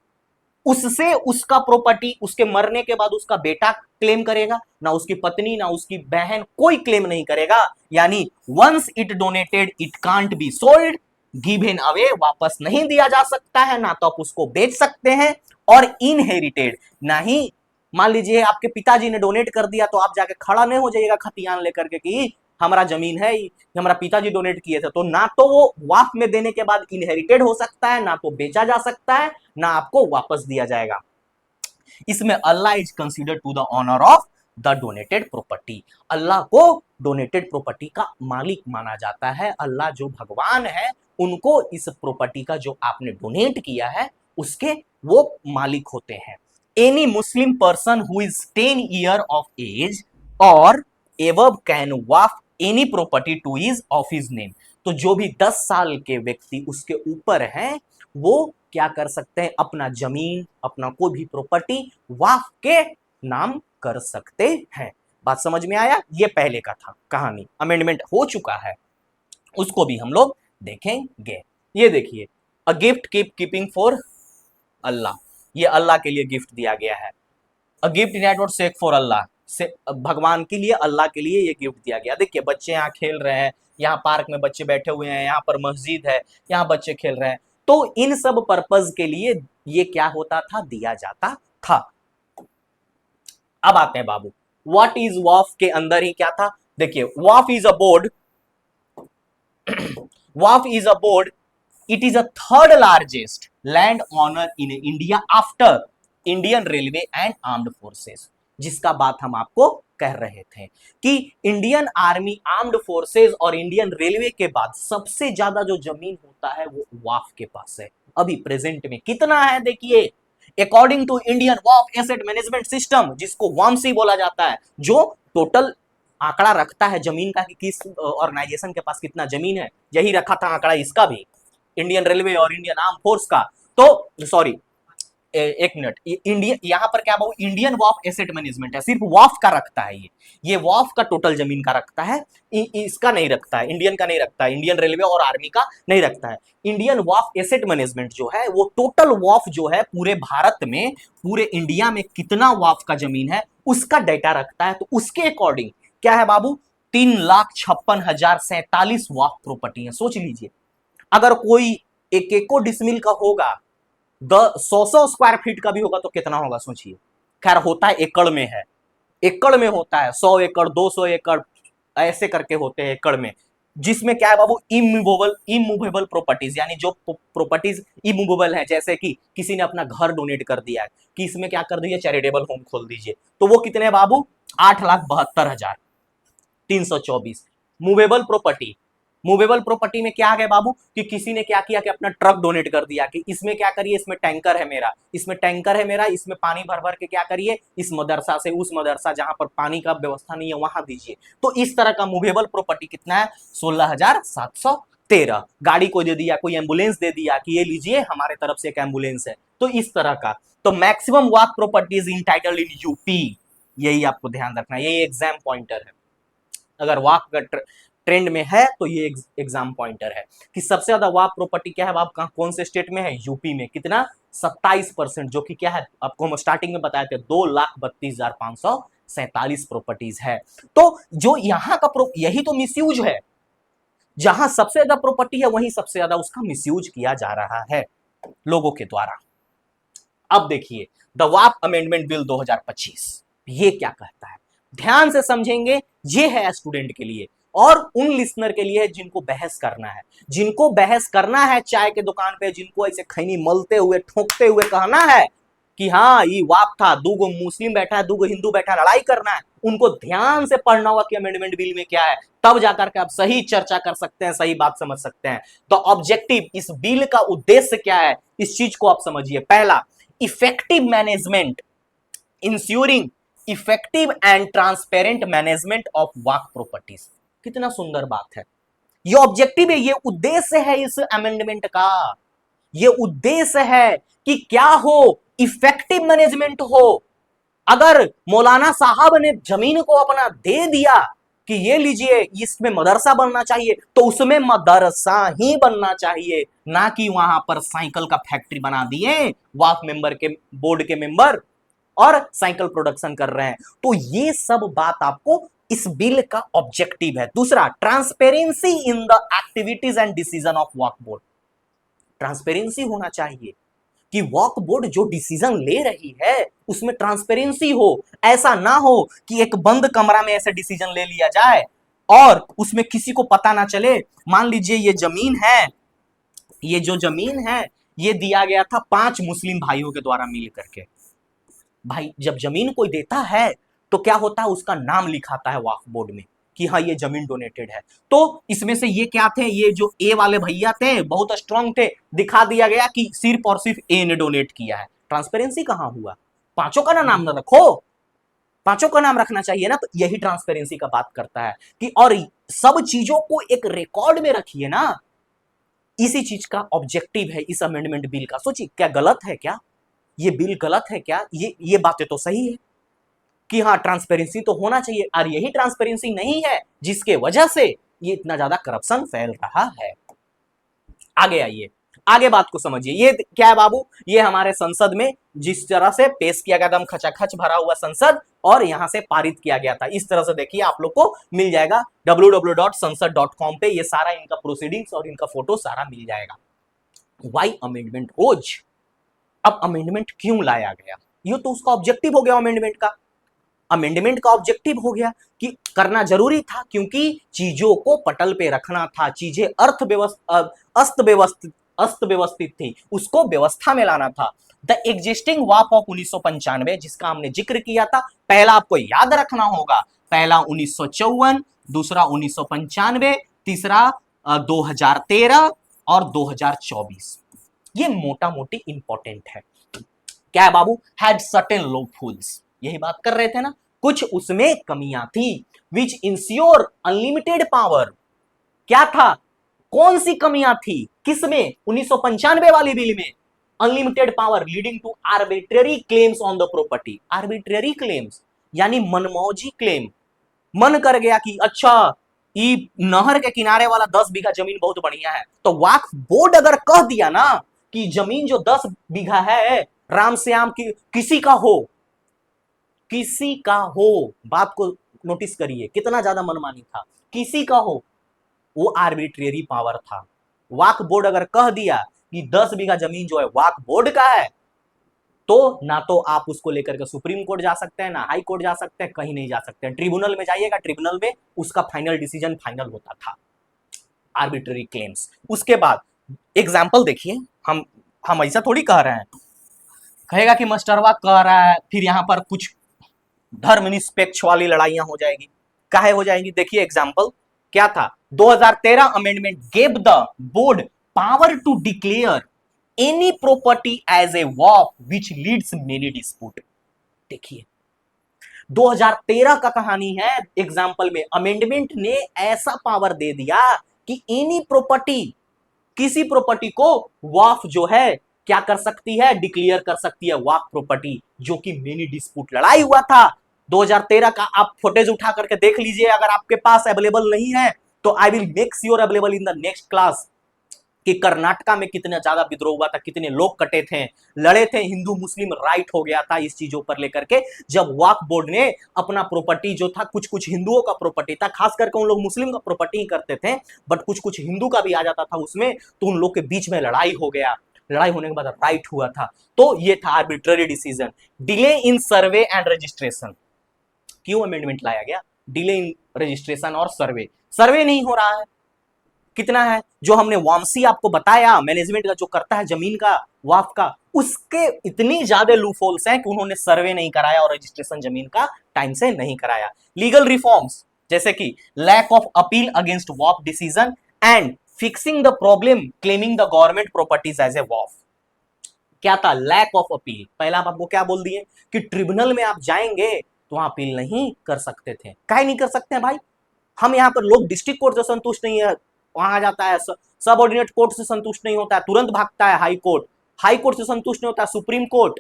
उससे उसका प्रॉपर्टी उसके मरने के बाद उसका बेटा क्लेम करेगा, ना उसकी पत्नी, ना उसकी बहन, कोई क्लेम नहीं करेगा। यानी once it donated it can't be sold, given away, वापस नहीं दिया जा सकता है, ना तो आप उसको बेच सकते हैं, और इनहेरिटेड, ना ही मान लीजिए आपके पिताजी ने डोनेट कर दिया तो आप जाके खड़ा नहीं हो जाइएगा खतियान लेकर के कि हमारा जमीन है, हमारा पिताजी डोनेट किए थे, तो ना तो वो वाफ में देने के बाद इनहेरिटेड हो सकता है, ना तो बेचा जा सकता है, ना आपको वापस दिया जाएगा। इसमें Allah is considered to the owner of the donated property, अल्लाह को डोनेटेड प्रॉपर्टी का मालिक माना जाता है। अल्लाह जो भगवान है, उनको इस प्रॉपर्टी का जो आपने डोनेट किया है उसके वो मालिक होते हैं। Any Muslim person who is 10 year of age और above can waqf any property to is of his name, तो जो भी 10 साल के व्यक्ति उसके ऊपर हैं, वो क्या कर सकते हैं, अपना जमीन, अपना कोई भी प्रॉपर्टी वाफ के नाम कर सकते हैं। बात समझ में आया? ये पहले का था कहानी, अमेंडमेंट हो चुका है, उसको भी हम लोग देखेंगे। ये देखिए, a gift keep keeping for Allah, ये अल्लाह के लिए गिफ्ट दिया गया है। A gift network sake for Allah, से भगवान के लिए, अल्लाह के लिए ये गिफ्ट दिया गया। देखिए बच्चे यहाँ खेल रहे हैं, यहाँ पार्क में बच्चे बैठे हुए हैं, यहाँ पर मस्जिद है, यहाँ बच्चे खेल रहे हैं, तो इन सब पर्पज के लिए ये क्या होता था, दिया जाता था। अब आते हैं बाबू, व्हाट इज वॉफ के अंदर ही क्या था। देखिए waqf is a board, waqf is a board, it is a third largest land owner in India after Indian railway and armed forces, जिसका बात हम आपको कह रहे थे कि इंडियन आर्मी, आर्म्ड फोर्सेस और इंडियन रेलवे के बाद सबसे ज्यादा जो जमीन होता है वो वाफ के पास है। अभी प्रेजेंट में कितना है देखिए, अकॉर्डिंग टू इंडियन वाफ एसेट मैनेजमेंट सिस्टम, जिसको वामसी बोला जाता है, जो टोटल आंकड़ा रखता है जमीन का कि किस ऑर्गेनाइजेशन के पास कितना जमीन है, यही रखा था आंकड़ा इसका भी, इंडियन रेलवे और इंडियन आर्म फोर्स का। तो सॉरी एक मिनट, इंडियन यहां पर क्या बाबू, इंडियन वॉफ एसेट मैनेजमेंट है, सिर्फ वॉफ का रखता है, ये वॉफ का टोटल जमीन का रखता है, इसका नहीं रखता है, इंडियन का नहीं रखता है, इंडियन रेलवे और आर्मी का नहीं रखता है। इंडियन वॉफ एसेट मैनेजमेंट जो है वो टोटल वॉफ जो है पूरे भारत में, पूरे इंडिया में कितना वॉफ का जमीन है उसका डाटा रखता है। तो उसके अकॉर्डिंग क्या है बाबू, 3,56,047 वॉफ प्रॉपर्टी है। सोच लीजिए, अगर कोई एक एको डिसमिल का होगा, 100 स्क्वायर फीट का भी होगा तो कितना होगा सोचिए। खैर होता है एकड़ में, है एकड़ में होता है, 100 एकड़ 200 एकड़ ऐसे करके होते हैं एकड़ में, जिसमें क्या है बाबू, इमूवेबल प्रॉपर्टीज, यानी जो प्रॉपर्टीज इमूवेबल है, जैसे कि किसी ने अपना घर डोनेट कर दिया है कि इसमें क्या कर दीजिए, चैरिटेबल होम खोल दीजिए, तो वो कितने बाबू, 8,72,324। मूवेबल प्रॉपर्टी, मूवेबल प्रॉपर्टी में क्या है बाबू, कि किसी ने क्या किया कि अपना ट्रक डोनेट कर दिया कि इसमें क्या करिए, इसमें टैंकर है मेरा, इसमें टैंकर है मेरा, इसमें पानी भर भर के क्या करिए, इस मदरसा से उस मदरसा जहां पर पानी का व्यवस्था नहीं है वहां दीजिए। तो इस तरह का मूवेबल प्रॉपर्टी कितना है, 16,713। गाड़ी को दे दिया, कोई एम्बुलेंस दे दिया कि ये लीजिए हमारे तरफ से एक एम्बुलेंस है, तो इस तरह का। तो maximum walk properties in title in UP, यही आपको ध्यान रखना है, यही एग्जाम पॉइंटर है। अगर वाक का ट्रेंड में है तो ये एग्जाम पॉइंटर है कि सबसे ज्यादा वाक प्रॉपर्टी क्या है, आप कौन से स्टेट में है, यूपी में। कितना, 27%, जो कि क्या है, आपको हम स्टार्टिंग में बताए थे, 2,32,547 प्रॉपर्टीज है। तो जो यहाँ का यही तो मिसयूज है, जहां सबसे ज्यादा प्रॉपर्टी है वहीं सबसे ज्यादा उसका मिसयूज किया जा रहा है लोगों के द्वारा। अब देखिए द वाक अमेंडमेंट बिल 2025, ये क्या कहता है, ध्यान से समझेंगे, ये है स्टूडेंट के लिए। और उन लिसनर के लिए जिनको बहस करना है, जिनको बहस करना है चाय के दुकान पे, जिनको ऐसे खैनी मलते हुए ठोकते हुए कहना है कि हाँ ये वाक था, दूगो मुस्लिम बैठा है, दूगो हिंदू बैठा है, लड़ाई करना है, उनको ध्यान से पढ़ना होगा कि अमेंडमेंट बिल में क्या है, तब जाकर के आप सही चर्चा कर सकते हैं, सही बात समझ सकते हैं। तो ऑब्जेक्टिव, इस बिल का उद्देश्य क्या है, इस चीज को आप समझिए। पहला, effective management, ensuring effective and transparent management of walk properties. कितना सुंदर बात है। ये ऑब्जेक्टिव है, ये उद्देश्य है इस अमेंडमेंट का। ये उद्देश्य है कि क्या हो, इफेक्टिव मैनेजमेंट हो। अगर मौलाना साहब ने जमीन को अपना दे दिया कि ये लीजिए इसमें मदरसा बनना चाहिए, तो उसमें मदरसा ही बनना चाहिए, ना कि वहां पर साइकिल का फैक्ट्री बना दिए वाक मेंबर के, बोर्ड के मेंबर, और साइकिल प्रोडक्शन कर रहे हैं। तो ये सब बात आपको इस बिल का ऑब्जेक्टिव है। दूसरा, transparency in the activities and decision of Waqf board. Transparency होना चाहिए कि वक्फ बोर्ड जो डिसीजन ले रही है उसमें ट्रांसपेरेंसी हो। ऐसा ना हो कि एक बंद कमरा में ऐसे डिसीजन ले लिया जाए और उसमें किसी को पता ना चले। मान लीजिए ये जमीन है, ये जो जमीन है ये दिया गया था 5 मुस्लिम भाइयों के द्वारा मिल करके। भाई जब जमीन कोई देता है तो क्या होता है, उसका नाम लिखाता है वक्फ बोर्ड में कि हाँ ये जमीन डोनेटेड है। तो इसमें से ये क्या थे, ये जो ए वाले भैया थे बहुत स्ट्रांग थे, दिखा दिया गया कि सिर्फ और सिर्फ ए ने डोनेट किया है। ट्रांसपेरेंसी कहां हुआ, पांचों का ना नाम ना रखो, पांचों का नाम रखना चाहिए ना। तो यही ट्रांसपेरेंसी का बात करता है कि और सब चीजों को एक रिकॉर्ड में रखिए ना। इसी चीज का ऑब्जेक्टिव है इस अमेंडमेंट बिल का। सोचिए क्या गलत है, क्या ये बिल गलत है क्या? ये बातें तो सही है कि हाँ ट्रांसपेरेंसी तो होना चाहिए, और यही ट्रांसपेरेंसी नहीं है जिसके वजह से ये इतना ज्यादा करप्शन फैल रहा है। आगे आइए, आगे बात को समझिए। ये क्या है बाबू, ये हमारे संसद में जिस तरह से पेश किया गया, एकदम खचाखच भरा हुआ संसद, और यहां से पारित किया गया था। इस तरह से देखिए आप लोग को मिल जाएगा www.sansad.com पे, ये सारा इनका प्रोसीडिंग्स और इनका फोटो सारा मिल जाएगा। वाई अमेंडमेंट रोज? अब अमेंडमेंट क्यों लाया गया, ये तो उसका ऑब्जेक्टिव हो गया अमेंडमेंट का। अमेंडमेंट का ऑब्जेक्टिव हो गया कि करना जरूरी था क्योंकि चीजों को पटल पे रखना था, चीजें अस्त व्यवस्थित थी, उसको व्यवस्था में लाना था। द एग्जिस्टिंग वाक ऑफ 1995 जिसका हमने जिक्र किया था, पहला आपको याद रखना होगा, पहला 1954, दूसरा 1995, तीसरा 2013 और 2024। ये मोटा मोटी इंपॉर्टेंट है। क्या है बाबू, हैड सर्टेन लूपहोल्स, यही बात कर रहे थे ना, कुछ उसमें कमियां थी। विच इंश्योर अनलिमिटेड पावर, क्या था, कौन सी कमियां थी किसमें, 1995 वाली बिल में, unlimited power leading to arbitrary claims on the property. Arbitrary claims यानी मनमौजी क्लेम। मन कर गया कि अच्छा ये नहर के किनारे वाला 10 बीघा जमीन बहुत बढ़िया है, तो वक्फ बोर्ड अगर कह दिया ना कि जमीन जो 10 बीघा है राम श्याम की किसी का हो, किसी का हो, बात को नोटिस करिए कितना ज्यादा मनमानी था, किसी का हो, वो आर्बिट्रेरी पावर था। वक्फ बोर्ड अगर कह दिया कि 10 बीघा जमीन जो है वक्फ बोर्ड का है, तो ना तो आप उसको लेकर के सुप्रीम कोर्ट जा सकते हैं, ना हाई कोर्ट जा सकते हैं, कहीं नहीं जा सकते हैं। ट्रिब्यूनल में जाइएगा, ट्रिब्यूनल में उसका फाइनल डिसीजन फाइनल होता था। Arbitrary claims. उसके बाद एग्जाम्पल देखिए, हम ऐसा थोड़ी कह रहे हैं, कहेगा कि मास्टरवा कह रहा है, फिर यहां पर कुछ धर्म निष्पक्ष वाली लड़ाइयां हो जाएगी। काहे हो जाएंगी, देखिए एग्जाम्पल क्या था। 2013 amendment gave the board power to declare any property as a waqf which leads many dispute. देखिए 2013 का कहानी है। एग्जाम्पल में अमेंडमेंट ने ऐसा पावर दे दिया कि एनी प्रॉपर्टी, किसी प्रॉपर्टी को वॉफ जो है क्या कर सकती है, डिक्लेयर कर सकती है वॉक प्रॉपर्टी, जो कि मेनी डिस्प्यूट लड़ाई हुआ था 2013 का। आप फुटेज उठा करके देख लीजिए, अगर आपके पास अवेलेबल नहीं है तो I will make sure available in the next class, कि कर्नाटका में कितना ज्यादा विद्रोह हुआ था, कितने लोग कटे थे, लड़े थे, हिंदू मुस्लिम राइट हो गया था इस चीजों पर लेकर के। जब वक्फ बोर्ड ने अपना प्रॉपर्टी जो था, कुछ कुछ हिंदुओं का प्रॉपर्टी था, खास करके उन लोग मुस्लिम का प्रॉपर्टी ही करते थे, बट कुछ कुछ हिंदू का भी आ जाता था उसमें, तो उन लोग के बीच में लड़ाई हो गया। लड़ाई होने के बाद राइट हुआ था, तो ये था arbitrary decision. Delay in survey and registration, क्यों अमेंडमेंट लाया गया, डिले इन रजिस्ट्रेशन और सर्वे। सर्वे नहीं हो रहा है। कितना है जो हमने वामसी आपको बताया मैनेजमेंट का जो करता है जमीन का वाफ का, उसके इतनी ज्यादा लूफहोल्स हैं कि उन्होंने सर्वे नहीं कराया और रजिस्ट्रेशन जमीन का टाइम से नहीं कराया। लीगल रिफॉर्म्स जैसे कि lack of appeal against waqf decision and fixing the problem claiming the government properties as a waqf. क्या था? Lack of appeal. पहला आप आपको क्या बोल दिए कि ट्रिब्यूनल में आप जाएंगे तो वहां अपील नहीं कर सकते थे। काहे नहीं कर सकते हैं भाई? हम यहाँ पर लोग डिस्ट्रिक्ट कोर्ट से संतुष्ट नहीं है, वहां जाता है सब ऑर्डिनेट कोर्ट से संतुष्ट नहीं होता है, तुरंत भागता है हाई कोर्ट, हाई कोर्ट से संतुष्ट नहीं होता है सुप्रीम कोर्ट।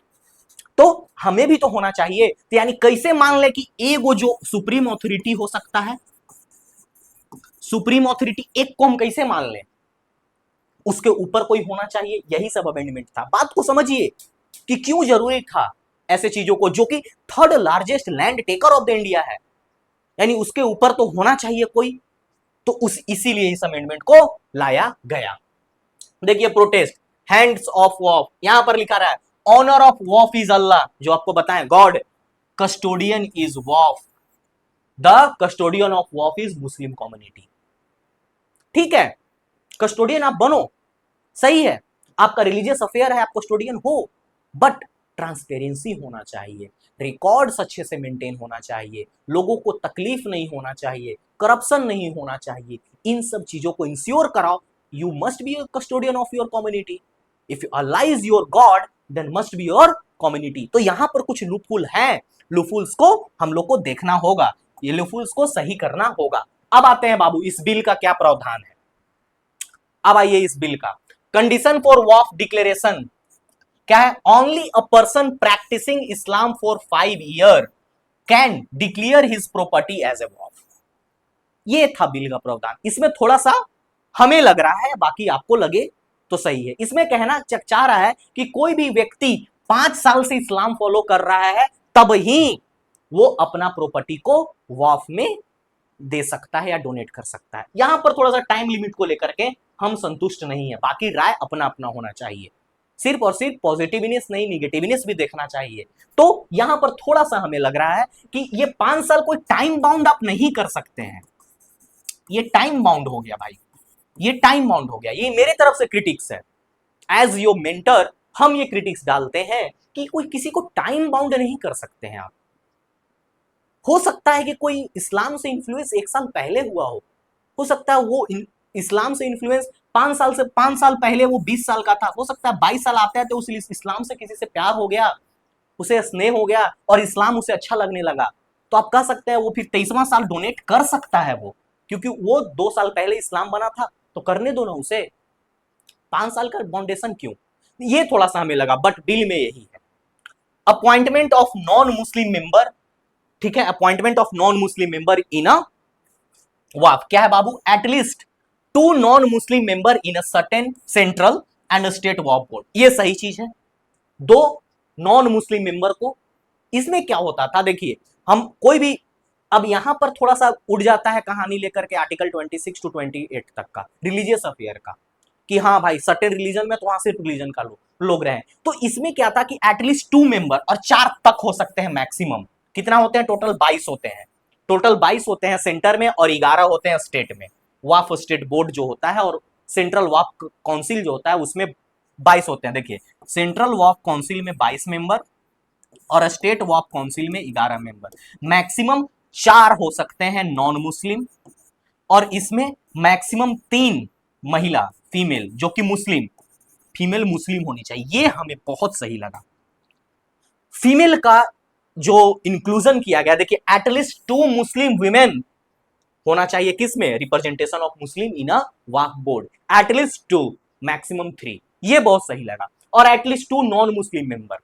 तो हमें भी तो होना चाहिए। तो यानी कैसे मान ले कि एगो जो सुप्रीम ऑथोरिटी हो सकता है, सुप्रीम ऑथोरिटी एक को हम कैसे मान ले, उसके ऊपर कोई होना चाहिए। यही सब अमेंडमेंट था। बात को समझिए कि क्यों जरूरी था ऐसे चीजों को, जो कि third largest land taker of the India है, यानी उसके ऊपर तो होना चाहिए कोई। तो उस इसीलिए इस अमेंडमेंट को लाया गया। देखिए प्रोटेस्ट, हैंड्स ऑफ वॉफ, यहां पर लिखा रहा है owner of waqf is Allah, जो आपको बताएं God, custodian is waqf, the custodian of waqf is Muslim community. ठीक है, कस्टोडियन आप बनो, सही है, आपका रिलीजियस अफेयर है, आप कस्टोडियन हो, बट ट्रांसपेरेंसी होना चाहिए, रिकॉर्ड्स अच्छे से मेंटेन होना चाहिए, लोगों को तकलीफ नहीं होना चाहिए, करप्शन नहीं होना चाहिए। इन सब चीजों को इंश्योर कराओ। You must be custodian of your community. If Allah is your God then must be your community. तो यहां पर कुछ लूपहोल है, लूपहोल्स को हम लोग को देखना होगा, ये लूपहोल्स को सही करना होगा। अब आते हैं बाबू इस बिल का क्या प्रावधान है। अब आइए इस बिल का कंडीशन फॉर वॉफ डिक्लेरेशन क्या है? Only a person practicing Islam for 5 year can declare his property as a waqf. ये था बिल का प्रावधान। इसमें थोड़ा सा हमें लग रहा है, बाकी आपको लगे तो सही है, इसमें कहना चाह रहा है कि कोई भी व्यक्ति 5 साल से इस्लाम फॉलो कर रहा है तब ही वो अपना प्रॉपर्टी को वॉफ में दे सकता है या डोनेट कर सकता है। यहां पर थोड़ा सा टाइम लिमिट को लेकर के हम संतुष्ट नहीं है, बाकी राय अपना अपना होना चाहिए। सिर्फ और सिर्फ पॉजिटिवनेस नहीं, निगेटिवनेस भी देखना चाहिए। तो यहां पर थोड़ा सा हमें लग रहा है कि ये 5 साल कोई टाइम बाउंड आप नहीं कर सकते हैं, ये टाइम बाउंड हो गया भाई, ये टाइम बाउंड हो गया। ये मेरे तरफ से क्रिटिक्स है, एज योर मेंटर हम ये क्रिटिक्स डालते हैं कि कोई किसी को टाइम बाउंड नहीं कर सकते हैं आप। हो सकता है कि कोई इस्लाम से इन्फ्लुएंस 1 साल पहले हुआ हो सकता है वो इस्लाम से इन्फ्लुएंस 5 साल पहले वो 20 साल का था, हो सकता है 22 साल आते हैं तो उस इस्लाम से किसी से प्यार हो गया, उसे स्नेह हो गया और इस्लाम उसे अच्छा लगने लगा। तो आप कह सकते हैं वो फिर 23वां साल डोनेट कर सकता है वो, क्योंकि वो 2 साल पहले इस्लाम बना था, तो करने दो ना उसे। 5 साल का बाउंडेशन क्यों? ये थोड़ा सा हमें लगा, बट बिल में यही है। Appointment of non Muslim member, ठीक है, appointment of non Muslim member in a waqf क्या है बाबू? At least 2 non Muslim member in a certain central and state waqf board. ये सही चीज है, 2 नॉन मुस्लिम मेंबर को। इसमें क्या होता था, देखिए हम कोई भी, अब यहां पर थोड़ा सा उड़ जाता है कहानी लेकर के आर्टिकल 26 टू 28 तक का रिलीजियस अफेयर का, कि हाँ भाई सर्टेन रिलीजन में तो वहां सिर्फ रिलीजन का लोग रहे। तो इसमें क्या था कि एटलीस्ट 2 मेंबर और 4 तक हो सकते हैं मैक्सिमम। कितना होते हैं? टोटल 22 होते हैं, टोटल 22 होते हैं सेंटर में और 11 होते हैं स्टेट में। वाफ स्टेट बोर्ड जो होता है और सेंट्रल वाफ काउंसिल जो होता है उसमें 22 होते हैं। देखिए सेंट्रल वाफ काउंसिल में 22 मेंबर और स्टेट वाफ काउंसिल में 11 मेंबर। मैक्सिमम 4 हो सकते हैं नॉन मुस्लिम, और इसमें मैक्सिमम 3 महिला फीमेल, जो कि मुस्लिम, फीमेल मुस्लिम होनी चाहिए। ये हमें बहुत सही लगा, फीमेल का जो इंक्लूजन किया गया। देखिए एटलीस्ट 2 मुस्लिम विमेन होना चाहिए, किसमें? Representation of Muslim in a Waqf board, at least 2, maximum 3। ये बहुत सही लगा, और एटलीस्ट 2 नॉन मुस्लिम मेंबर।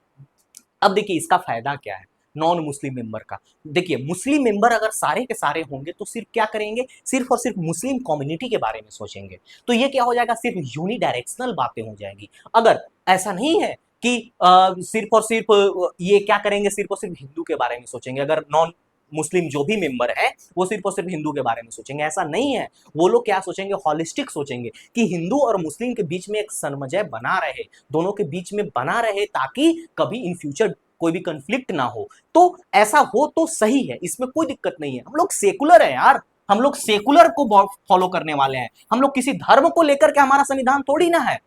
अब देखिए इसका फायदा क्या है नॉन मुस्लिम मेंबर का। देखिए मुस्लिम मेंबर अगर सारे के सारे होंगे तो सिर्फ क्या करेंगे, सिर्फ और सिर्फ मुस्लिम कम्युनिटी के बारे में सोचेंगे, तो ये क्या हो जाएगा, सिर्फ यूनिडायरेक्शनल बातें हो जाएंगी। अगर ऐसा नहीं है कि सिर्फ और सिर्फ ये क्या करेंगे, सिर्फ और सिर्फ हिंदू के बारे में सोचेंगे, अगर नॉन मुस्लिम जो भी मेंबर है वो सिर्फ और सिर्फ हिंदू के बारे में सोचेंगे, ऐसा नहीं है। वो लोग क्या सोचेंगे, हॉलिस्टिक सोचेंगे कि हिंदू और मुस्लिम के बीच में एक सन्मजय बना रहे, दोनों के बीच में बना रहे, ताकि कभी इन फ्यूचर कोई भी कंफ्लिक्ट ना हो। तो ऐसा हो तो सही है, इसमें कोई दिक्कत नहीं है। हम लोग सेकुलर है यार, हम लोग सेकुलर को फॉलो करने वाले हैं, हम लोग किसी धर्म को लेकर के हमारा संविधान थोड़ी ना है,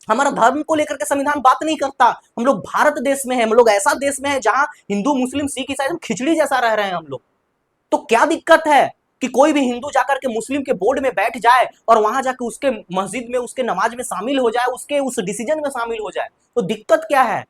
हमारा धर्म को लेकर के संविधान बात नहीं करता। हम लोग भारत देश में है, हम लोग ऐसा देश में है जहां हिंदू मुस्लिम सिख ईसाई खिचड़ी जैसा रह रहे हैं हम लोग। तो क्या दिक्कत है कि कोई भी हिंदू जाकर के मुस्लिम के बोर्ड में बैठ जाए और वहां जाकर उसके मस्जिद में उसके नमाज में शामिल हो जाए, उसके उस डिसीजन में शामिल हो जाए, तो दिक्कत क्या है?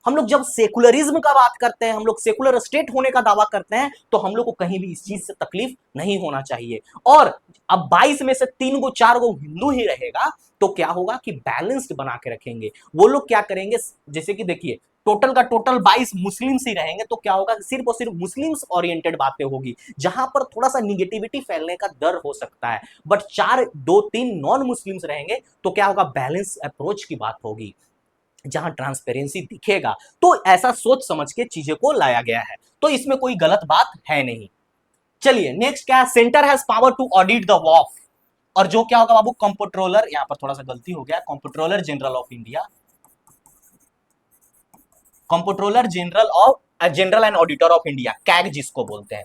हम लोग जब सेकुलरिज्म का बात करते हैं, हम लोग सेकुलर स्टेट होने का दावा करते हैं, तो हम लोग को कहीं भी इस चीज से तकलीफ नहीं होना चाहिए। और अब 22 में से 3 गो 4 गो हिंदू ही रहेगा तो क्या होगा कि बैलेंस्ड बना के रखेंगे। वो लोग क्या करेंगे, जैसे कि देखिए टोटल का टोटल 22 मुस्लिम्स ही रहेंगे, तो क्या होगा, सिर्फ और सिर्फ मुस्लिम्स ओरिएंटेड बातें होगी, जहां पर थोड़ा सा निगेटिविटी फैलने का डर हो सकता है। बट 4 2 3 नॉन मुस्लिम्स रहेंगे तो क्या होगा, बैलेंस अप्रोच की बात होगी, जहां ट्रांसपेरेंसी दिखेगा। तो ऐसा सोच समझ के चीजें को लाया गया है, तो इसमें कोई गलत बात है नहीं। चलिए नेक्स्ट क्या है, centre has power to audit the waqf. और जो क्या होगा बाबू, कंप्ट्रोलर, यहां पर थोड़ा सा गलती हो गया, comptroller general of India, comptroller general and auditor of India, CAG जिसको बोलते हैं,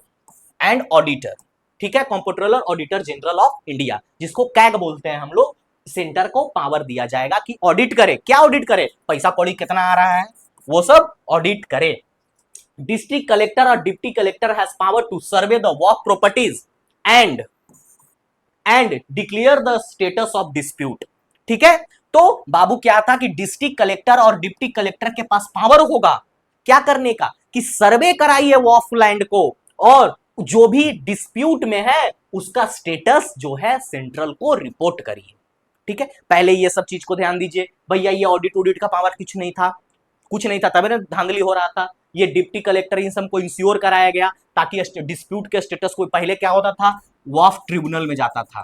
एंड ऑडिटर, ठीक है, comptroller auditor general of India जिसको कैग बोलते हैं हम लोग, सेंटर को पावर दिया जाएगा कि ऑडिट करे। क्या ऑडिट करे, पैसा कौड़ी कितना आ रहा है वो सब ऑडिट करे। डिस्ट्रिक्ट कलेक्टर और deputy collector has power to survey the waqf properties and declare the status of dispute, ठीक है। तो बाबू क्या था कि डिस्ट्रिक्ट कलेक्टर और डिप्टी कलेक्टर के पास पावर होगा क्या करने का, कि सर्वे कराइए वॉफ लैंड को, और जो भी डिस्प्यूट में है उसका स्टेटस जो है सेंट्रल को रिपोर्ट करिए, ठीक है। पहले ये सब चीज को ध्यान दीजिए भैया, ये ऑडिट ऑडिट का पावर कुछ नहीं था, कुछ नहीं था, तभी ना धांधली हो रहा था। ये डिप्टी कलेक्टर इन सब को इंश्योर कराया गया ताकि डिस्प्यूट के स्टेटस को, पहले क्या होता था, वॉफ ट्रिब्यूनल में जाता था,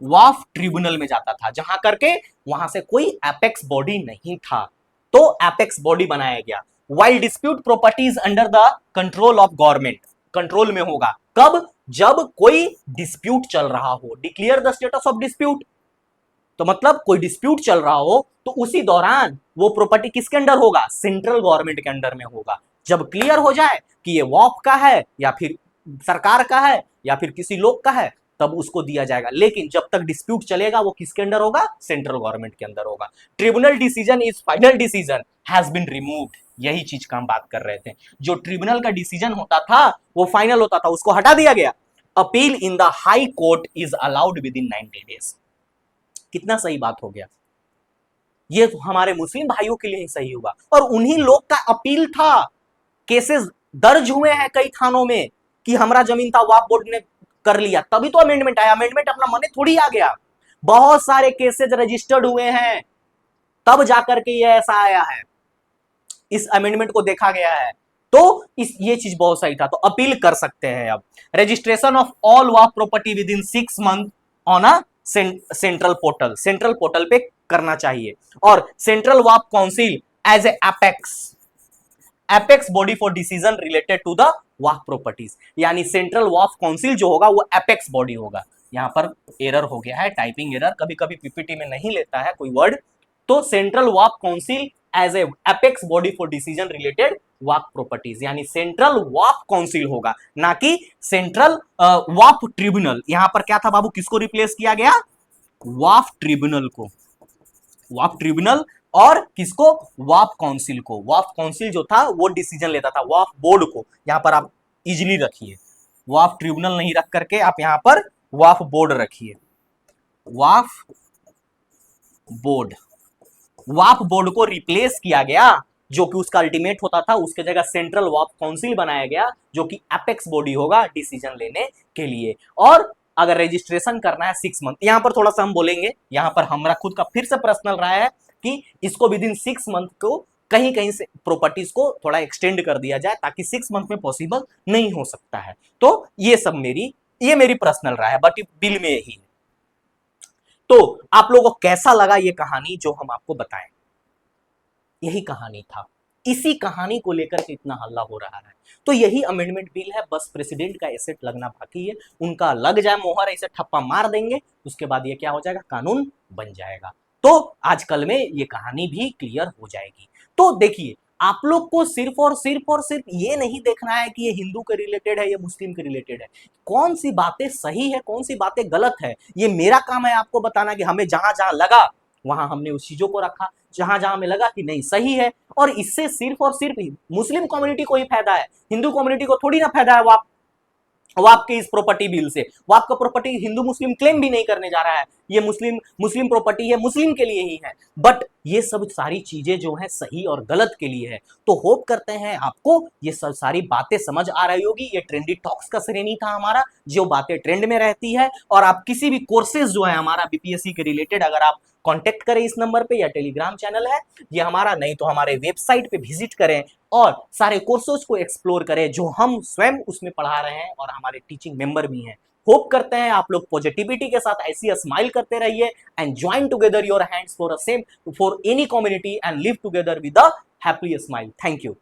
वॉफ ट्रिब्यूनल में जाता था, जहां करके वहां से कोई एपेक्स बॉडी नहीं था, तो एपेक्स बॉडी बनाया गया। While dispute properties under the control of government, control में होगा कब, जब कोई डिस्प्यूट चल रहा हो, declare the status of dispute, तो मतलब कोई डिस्प्यूट चल रहा हो तो उसी दौरान वो प्रॉपर्टी किसके अंडर होगा, सेंट्रल गवर्नमेंट के अंडर में होगा। जब क्लियर हो जाए कि ये वॉफ का है या फिर सरकार का है या फिर किसी लोग का है, तब उसको दिया जाएगा। लेकिन जब तक डिस्प्यूट चलेगा वो किसके अंडर होगा, सेंट्रल गवर्नमेंट के अंदर होगा। Tribunal decision is final decision has been removed, यही चीज का हम बात कर रहे थे। जो ट्रिब्यूनल का डिसीजन होता था वो फाइनल होता था, उसको हटा दिया गया। Appeal in the high court is allowed with in 90 days. कितना सही बात हो गया, ये तो हमारे मुस्लिम भाइयों के लिए ही सही होगा। और उन्हीं लोग का अपील था, केसेस दर्ज हुए हैं कई थानों में कि हमारा जमीन था, वक्फ बोर्ड ने कर लिया, तभी तो अमेंडमेंट आया, अमेंडमेंट अपना मन थोड़ी आ गया। बहुत सारे केसेस रजिस्टर्ड हुए हैं तब जाकर के ये ऐसा आया है, इस अमेंडमेंट को देखा गया है। तो ये चीज बहुत सही था, तो अपील कर सकते हैं। अब registration of all waqf property within 6 month on a central portal, central portal पे करना चाहिए। और Central Waqf Council as a apex body for decision related to the waqf properties, यानी सेंट्रल वक्फ काउंसिल जो होगा वो एपेक्स बॉडी होगा। यहां पर एरर हो गया है, टाइपिंग एरर, कभी कभी पीपीटी में नहीं लेता है कोई वर्ड। तो Central Waqf Council as a apex body for decision related waqf properties, यानी सेंट्रल वक्फ काउंसिल होगा, ना कि सेंट्रल वक्फ ट्रिब्यूनल। यहां पर क्या था बाबू, किसको रिप्लेस किया गया, वक्फ ट्रिब्यूनल को, वक्फ ट्रिब्यूनल, और किसको, वक्फ काउंसिल को। वक्फ काउंसिल जो था वो डिसीजन लेता था, वक्फ बोर्ड को यहां पर आप इजिली रखिए, वक्फ ट्रिब्यूनल नहीं रख करके आप यहां पर वक्फ बोर्ड रखिए, वक्फ बोर्ड। वक्फ बोर्ड को रिप्लेस किया गया, जो कि उसका अल्टीमेट होता था, उसके जगह सेंट्रल वक्फ काउंसिल बनाया गया, जो कि एपेक्स बॉडी होगा डिसीजन लेने के लिए। और अगर रजिस्ट्रेशन करना है 6 मंथ, यहां पर थोड़ा सा हम बोलेंगे, यहां पर हमारा खुद का फिर से पर्सनल रहा है कि इसको विद इन 6 मंथ को कहीं कहीं से प्रॉपर्टीज को थोड़ा एक्सटेंड कर दिया जाए, ताकि 6 मंथ में पॉसिबल नहीं हो सकता है। तो ये सब मेरी पर्सनल राय है, बट बिल में यही है। तो आप लोगों को कैसा लगा ये कहानी जो हम आपको बताएं, यही कहानी था, इसी कहानी को लेकर के इतना हल्ला हो रहा है। तो यही अमेंडमेंट बिल है, बस प्रेसिडेंट का एसेट लगना बाकी है, उनका लग जाए मोहर, ऐसे ठप्पा मार देंगे, उसके बाद ये क्या हो जाएगा, कानून बन जाएगा। तो आजकल में ये कहानी भी क्लियर हो जाएगी। तो देखिए आप लोग को सिर्फ और सिर्फ ये नहीं देखना है कि ये हिंदू के रिलेटेड है, ये मुस्लिम के रिलेटेड है। कौन सी बातें सही है, कौन सी बातें गलत है, ये मेरा काम है आपको बताना कि हमें जहां जहां लगा वहां हमने उस चीजों को रखा, जहां जहां हमें लगा कि नहीं सही है। और इससे सिर्फ और सिर्फ मुस्लिम कम्युनिटी को ही फायदा है, हिंदू कम्युनिटी को थोड़ी ना फायदा है। वो आपके इस प्रॉपर्टी बिल से, वो आपका प्रॉपर्टी हिंदू मुस्लिम क्लेम भी नहीं करने जा रहा है, ये मुस्लिम मुस्लिम प्रॉपर्टी है, मुस्लिम के लिए ही है। बट ये सब सारी चीजें जो है सही और गलत के लिए है। तो होप करते हैं आपको ये सब सारी बातें समझ आ रही होगी। ये ट्रेंडी टॉक्स का श्रेणी था हमारा, जो बातें ट्रेंड में रहती है। और आप किसी भी कोर्सेज जो है हमारा बीपीएससी के रिलेटेड, अगर आप कांटेक्ट करें इस नंबर पे, या टेलीग्राम चैनल है ये हमारा, नहीं तो हमारे वेबसाइट पे विजिट करें और सारे कोर्सेज को एक्सप्लोर करें जो हम स्वयं उसमें पढ़ा रहे हैं और हमारे टीचिंग मेंबर भी हैं। होप करते हैं आप लोग पॉजिटिविटी के साथ ऐसी स्माइल करते रहिए and join together your hands for a same for any community and live together with a happy smile. Thank you.